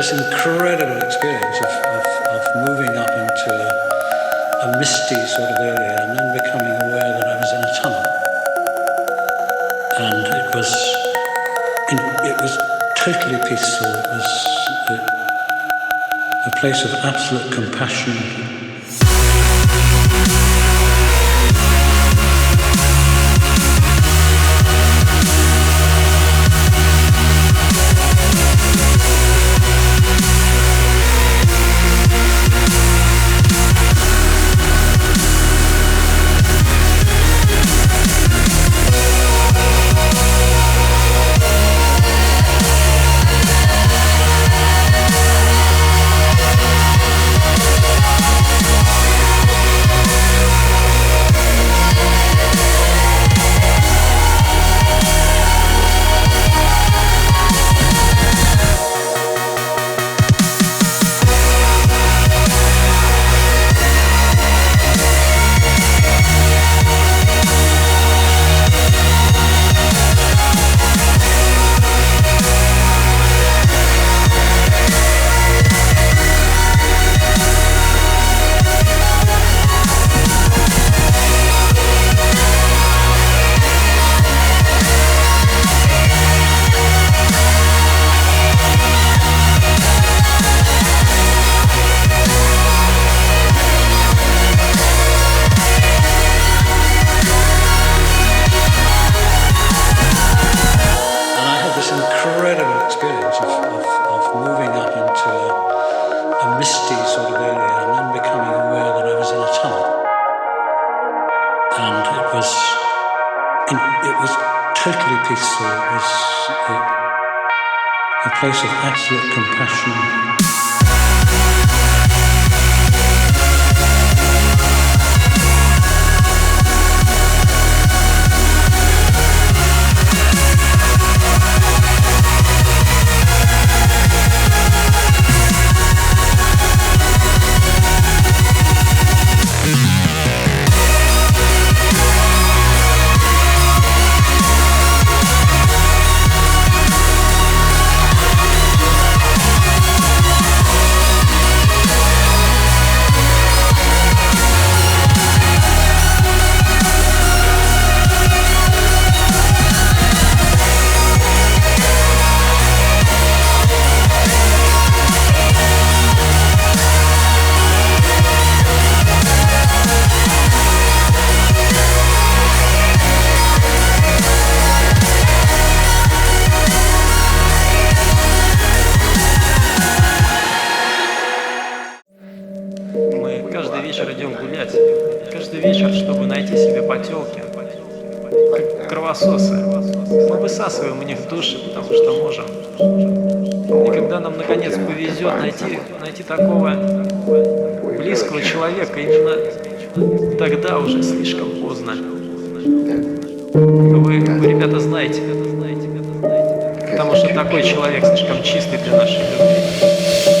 this incredible experience of moving up into a misty sort of area and then becoming aware that I was in a tunnel. And it was totally peaceful. It was a place of absolute compassion. Incredible experience of moving up into a misty sort of area and then becoming aware that I was in a tunnel. And it was totally peaceful. It was a place of absolute compassion. Каждый вечер идем гулять, каждый вечер, чтобы найти себе потелки, как кровососы. Мы высасываем у них души, потому что можем. И когда нам наконец повезет найти такого близкого человека, именно тогда уже слишком поздно. Вы, ребята, знаете, потому что такой человек слишком чистый для нашей любви.